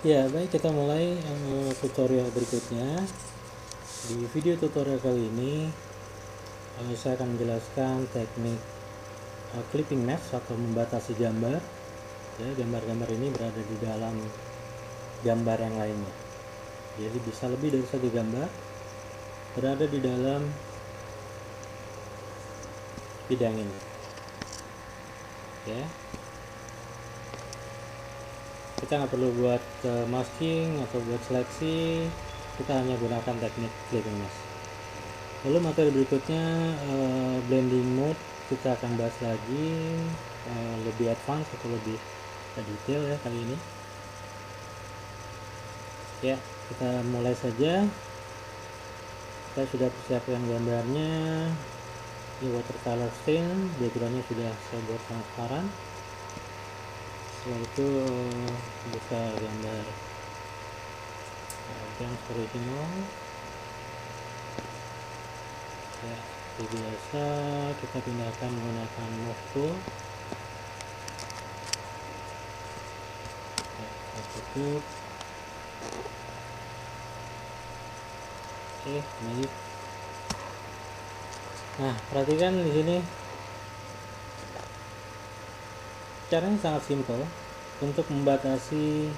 Ya, baik, kita mulai tutorial berikutnya. Di video tutorial kali ini, saya akan menjelaskan teknik clipping mask atau membatasi gambar. Ya, gambar-gambar ini berada di dalam gambar yang lainnya. Jadi bisa lebih dari satu gambar berada di dalam bidang ini. Ya, kita nggak perlu buat masking atau buat seleksi, kita hanya gunakan teknik clipping mask. Lalu materi berikutnya blending mode, kita akan bahas lagi lebih advance atau lebih detail ya kali ini. Ya, kita mulai saja. Kita sudah persiapkan gambarnya. Ini watercolor stain, backgroundnya sudah saya buat transparan. Setelah itu buka gambar yang original. Ya, seperti biasa kita pindahkan menggunakan move tool. Ya, kita tutup. Oke, lanjut. Nah, perhatikan di sini caranya sangat simpel untuk membatasi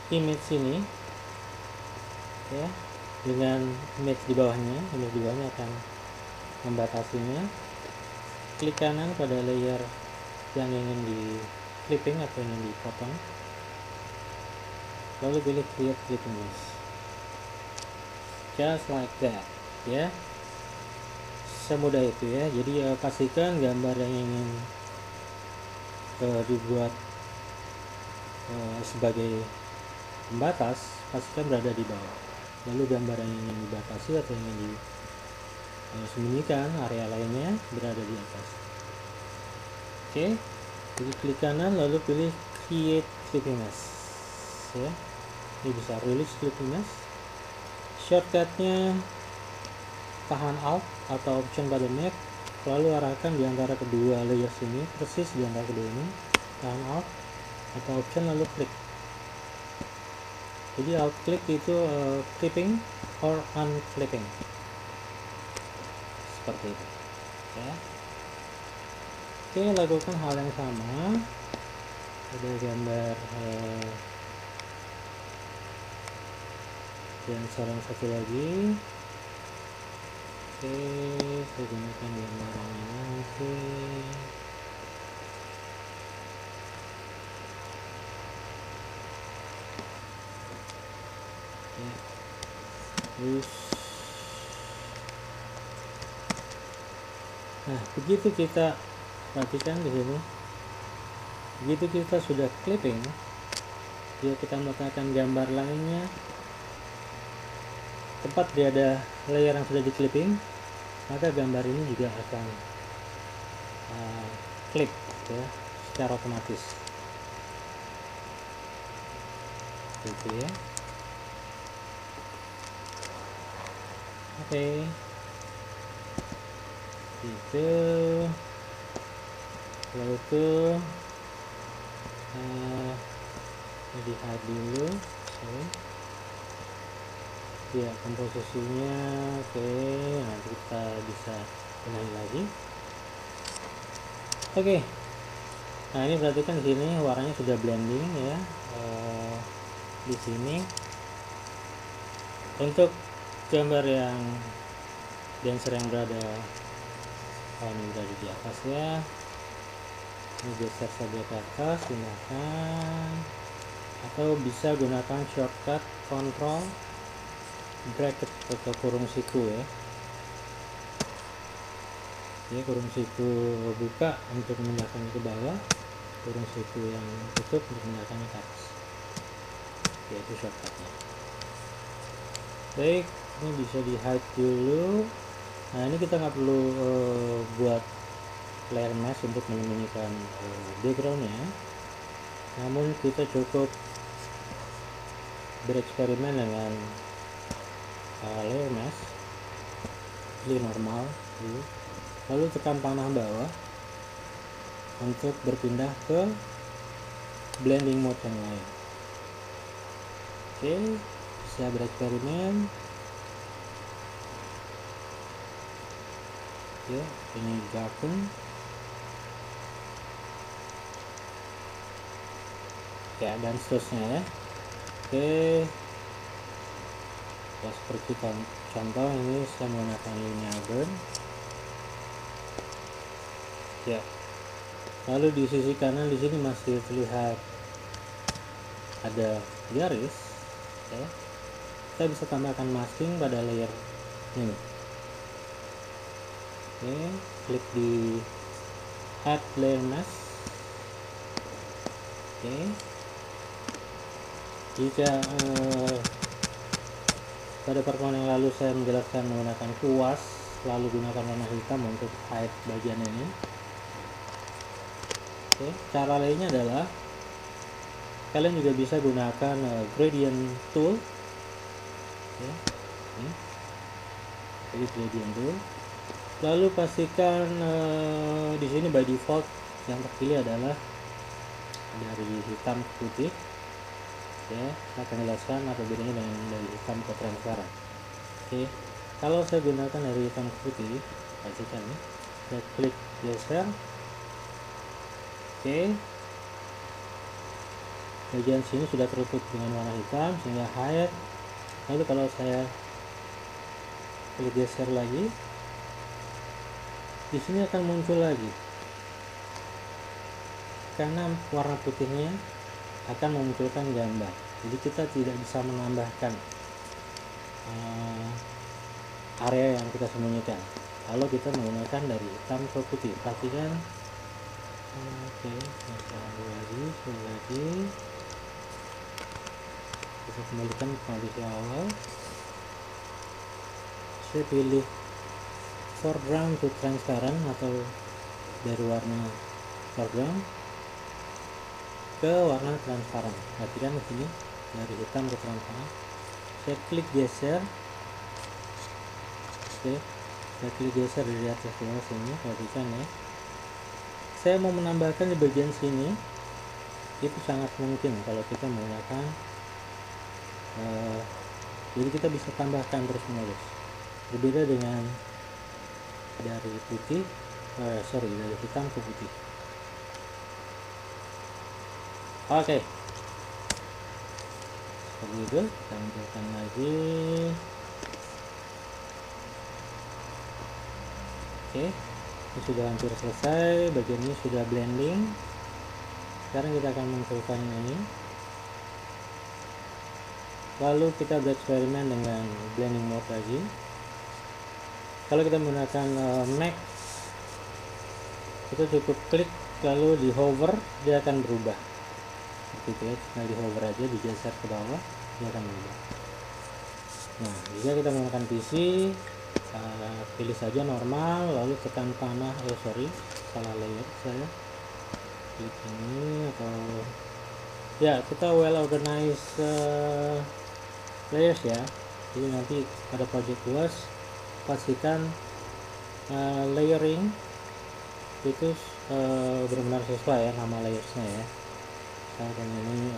image ini ya, dengan image di bawahnya akan membatasinya. Klik kanan pada layer yang ingin di clipping atau ingin dipotong, lalu pilih create clipping mask, just like that ya, semudah itu ya. Jadi pastikan gambar yang ingin dibuat sebagai pembatas pastikan berada di bawah, lalu gambar yang ingin dibatasi atau yang ingin disembunyikan area lainnya berada di atas. Oke, jadi klik kanan lalu pilih create clipping mask ya. Ini bisa release clipping mask. Shortcutnya tahan Alt atau Option pada Mac, lalu arahkan di antara kedua layers ini, persis di antara kedua ini. Tahan Alt atau Option lalu klik. Jadi Alt klik itu clipping or unclipping, seperti itu ya. Oke, lakukan hal yang sama. Ada gambar dan saran satu lagi. Oke, saya gunakan gambar yang nanti. Ya, terus nah, begitu kita perhatikan di sini, begitu kita sudah clipping, jika kita meletakkan gambar lainnya tepat di ada layer yang sudah di clipping, maka gambar ini juga akan clip ya secara otomatis gitu ya. Oke, itu lalu itu lihat dulu ya komposisinya. Oke, nanti kita bisa benahi lagi. Oke, nah ini perhatikan di sini warnanya sudah blending ya. Di sini untuk gambar yang dancer yang berada ini berada di atas ya, ini geser saja ke atas, gunakan atau bisa gunakan shortcut control bracket atau kurung siku ya. Ya, kurung siku buka untuk memindahkannya ke bawah, kurung siku yang tutup untuk memindahkannya ke atas, yaitu shortcutnya. Baik, ini bisa di hide dulu. Nah, ini kita nggak perlu buat layer mask untuk menyembunyikan backgroundnya, namun kita cukup bereksperimen dengan layer mask, pilih normal dulu, lalu tekan panah bawah untuk berpindah ke blending mode yang lain. Oke, saya bereksperimen. Ya, ini darken. Ya, dan seterusnya ya. Oke, ya, seperti contoh ini saya menggunakan linear burn. Ya, lalu di sisi kanan di sini masih terlihat ada garis. Ya, kita bisa tambahkan masking pada layer ini. Oke, klik di add layer mask. Oke, jika pada pertemuan yang lalu saya menjelaskan menggunakan kuas, lalu gunakan warna hitam untuk hide bagian ini. Oke, cara lainnya adalah kalian juga bisa gunakan gradient tool. Oke, ini. Jadi gradient tool. Lalu pastikan di sini by default yang terpilih adalah dari hitam ke putih. Ya, saya akan jelaskan apa bedanya dengan dari hitam ke transparan. Oke, kalau saya gunakan dari hitam ke putih, pastikan nih, saya klik geser. Oke, bagian sini sudah tertutup dengan warna hitam sehingga hide. Lalu kalau saya klik geser lagi, di sini akan muncul lagi karena warna putihnya akan memunculkan gambar. Jadi kita tidak bisa menambahkan area yang kita sembunyikan kalau kita menggunakan dari hitam ke putih. Perhatikan. Oke, sekali lagi kita kembalikan ke kondisi awal. Saya pilih foreground to transparent atau dari warna foreground ke warna transparan. Perhatikan di sini dari hitam ke transparan. Saya klik geser. Oke, saya klik geser dari atas ke bawah sini. Perhatikan ya. Saya mau menambahkan di bagian sini, itu sangat mungkin kalau kita menggunakan. Jadi kita bisa tambahkan terus menerus. Berbeda dengan dari putih, dari hitam ke putih. Oke, seperti itu. Kita munculkan lagi. Oke, ini sudah hampir selesai. Bagian ini sudah blending. Sekarang kita akan munculkan ini. Lalu kita bereksperimen dengan blending mode lagi. Kalau kita menggunakan Mac, kita cukup klik lalu di hover, dia akan berubah. Seperti itu ya, tinggal di hover aja, digeser ke bawah, dia akan berubah. Nah, jika kita menggunakan PC, pilih saja normal, lalu tekan panah. Salah layer saya. Klik ini atau ya, kita well organize layers ya. Jadi nanti pada project luas pastikan layering itu benar-benar sesuai ya nama layersnya ya. Saya akan ini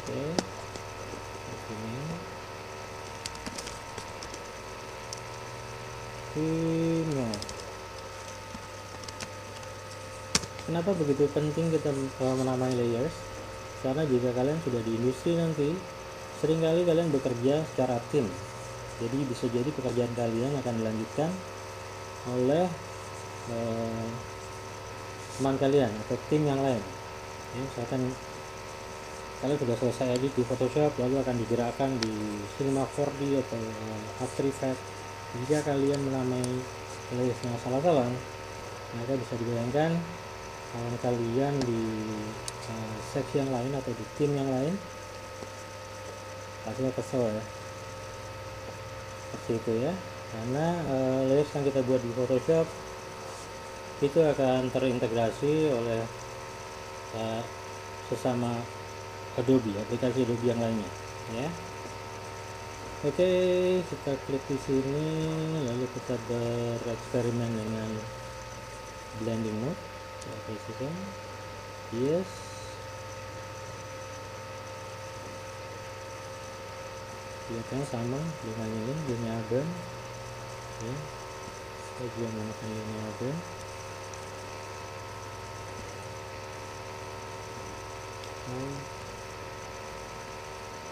oke, ini kenapa begitu penting kita menamai layers? Karena jika kalian sudah di industri nanti, seringkali kalian bekerja secara tim. Jadi bisa jadi pekerjaan kalian akan dilanjutkan oleh teman kalian atau tim yang lain. Ya, misalkan kalian sudah selesai edit di Photoshop, lalu akan digerakkan di Cinema 4D atau After Effects. Jika kalian menamai layersnya salah-salah, maka bisa dibayangkan kalian di seksi yang lain atau di tim yang lain pastinya kesel ya, seperti itu ya. Karena layers yang kita buat di Photoshop itu akan terintegrasi oleh sesama Adobe, aplikasi Adobe yang lainnya ya. Oke, kita klik di sini lalu kita bereksperimen dengan blending mode. saya kasihkan yes. Lihatnya sama dengan ini linear band ya, saya juga menggunakan linear band.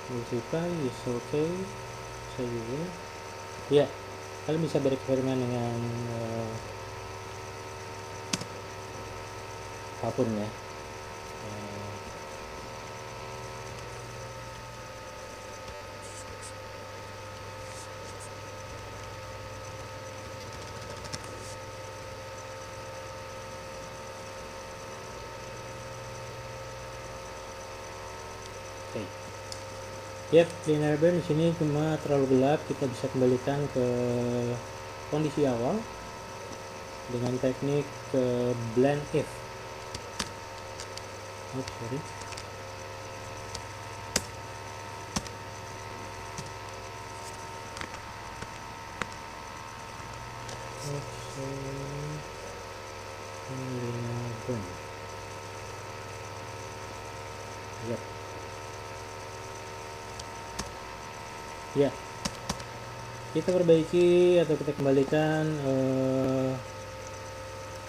Multiply is okay, saya juga ya. Kalian bisa bereksperimen dengan apapun ya. Oke. Yep, linear band di sini cuma terlalu gelap, kita bisa kembalikan ke kondisi awal dengan teknik blend if. Oh, sorry. Linear band. Yep. Ya, kita perbaiki atau kita kembalikan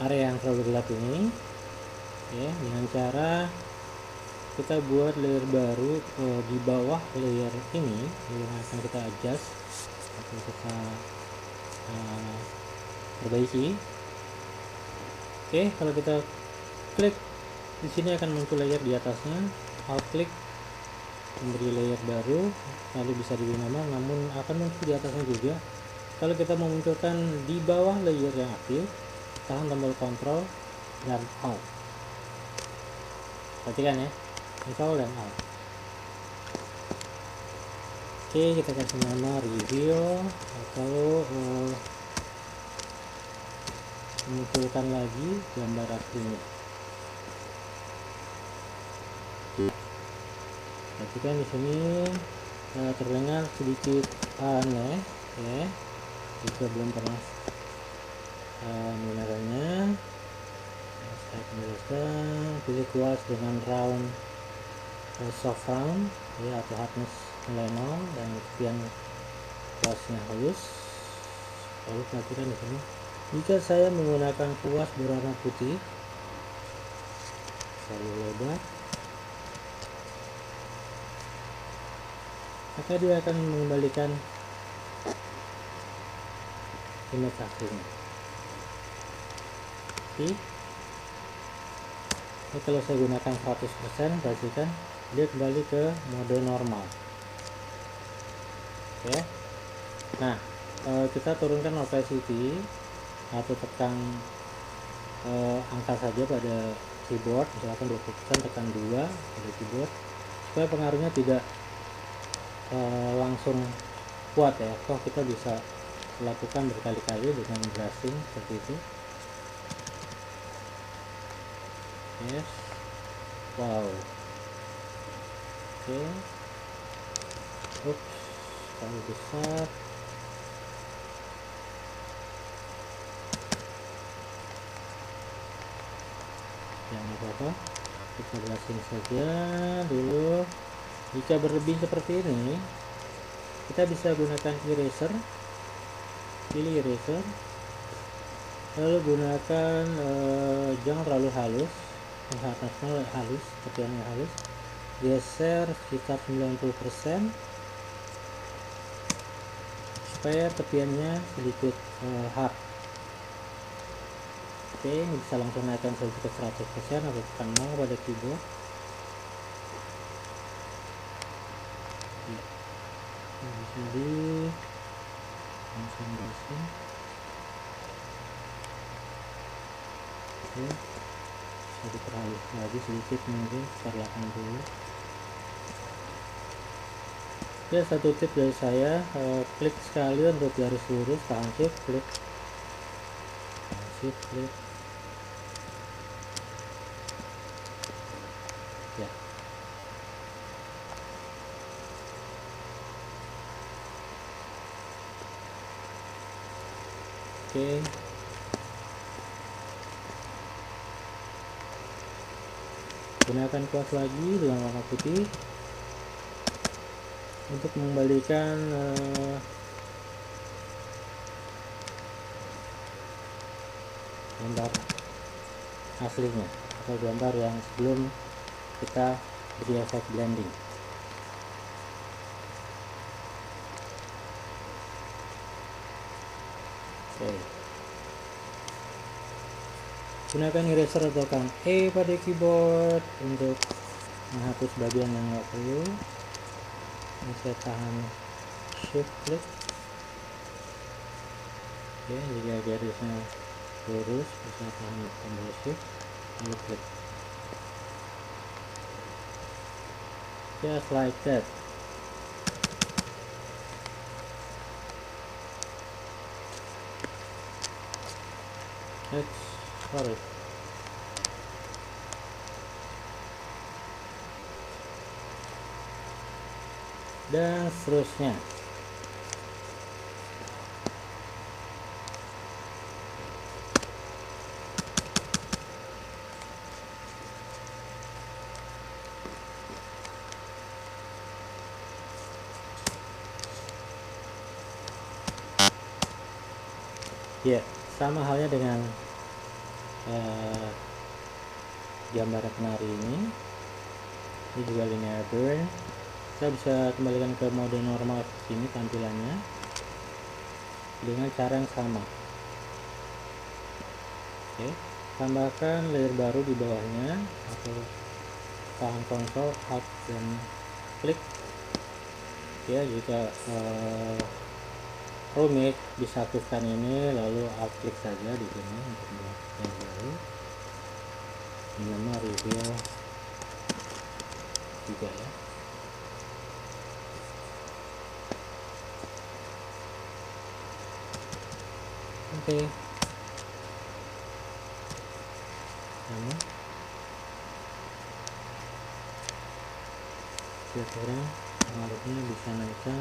area yang terlalu gelap ini ya, dengan cara kita buat layer baru di bawah layer ini yang akan kita adjust atau kita perbaiki. Oke, kalau kita klik di sini akan muncul layer di atasnya, alt klik memberi layer baru, lalu bisa diberi nama, namun akan muncul di atasnya juga. Kalau kita memunculkan di bawah layer yang aktif, tahan tombol Ctrl dan Alt. Perhatikan ya, Ctrl dan Alt. Oke, kita kasih nama review atau memunculkan lagi gambar aslinya. Perhatikan di sini terdengar sedikit aneh ya, jika belum pernah menggunakannya. Saya akan jelaskan, pilih kuas dengan round soft round ya, atau hardness nilai 0 dan kemudian kuasnya halus. Lalu perhatikan di sini, jika saya menggunakan kuas berwarna putih, saya lebar, maka dia akan mengembalikan image aslinya. Oke. Ini kalau saya gunakan 100%, perhatikan dia kembali ke mode normal. Oke. Nah, kita turunkan opacity atau tekan angka saja pada keyboard, misalkan 20%, tekan 2 pada keyboard supaya pengaruhnya tidak langsung kuat ya. Toh kita bisa lakukan berkali-kali dengan brushing seperti itu. Yes, wow. Oke. Oops, terlalu besar. Jangan apa-apa, kita brushing saja dulu. Jika berlebih seperti ini, kita bisa gunakan eraser, pilih eraser, lalu gunakan jangan terlalu halus, atasnya halus, tepiannya halus, geser sekitar 90% supaya tepiannya sedikit hard. Oke, ini bisa langsung naikkan sampai ke 100% atau tekan 0 pada keyboard. Jadi langsung brushing. Oke, bisa diperhalus lagi sedikit, mungkin sekitar 80. Ya, satu tip dari saya, klik sekali untuk garis lurus, tahan shift, klik, shift, klik ya. Oke. Gunakan kuas lagi dengan warna putih untuk mengembalikan gambar aslinya atau gambar yang sebelum kita beri efek blending. Oke. Gunakan eraser atau tekan E pada keyboard untuk menghapus bagian yang nggak perlu. Ini saya tahan shift klik. Oke, jika garisnya lurus bisa tahan tombol shift lalu klik. Just like that. Sorry. Dan seterusnya. Ya, sama halnya dengan gambar penari ini juga linear burn. Kita bisa kembalikan ke mode normal sini tampilannya dengan cara yang sama. Oke, tambahkan layer baru di bawahnya atau tahan konsol alt dan klik. Ya, jika rumit bisa aktifkan ini lalu alt klik saja di sini untuk membuat yang baru. Ini nama reveal juga ya. Oke. Sama. Kira-kira pengaruhnya bisa naikkan.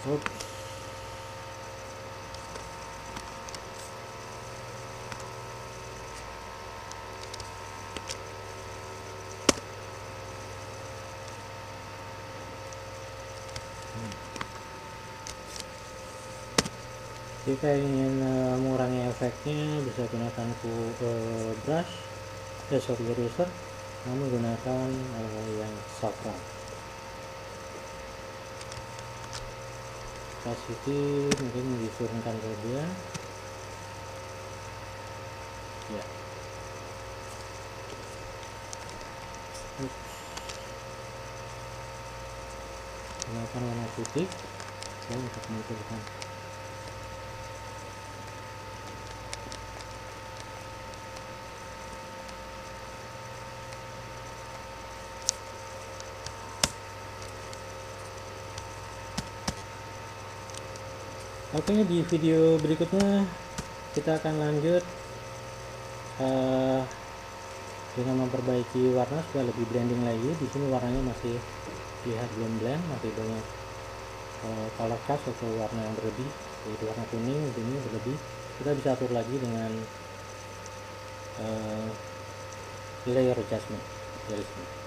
Oops. Jika ingin mengurangi efeknya bisa gunakan brush, eraser, namun gunakan yang soft round. Opacity mungkin diturunkan ke dia. Ya. Gunakan warna putih dan untuk menentukan. Oke, di video berikutnya kita akan lanjut dengan memperbaiki warna supaya lebih blending lagi. Di sini warnanya masih lihat belum blend, masih banyak color cast atau warna yang berlebih, yaitu warna kuning ini berlebih. Kita bisa atur lagi dengan layer adjustment dari sini.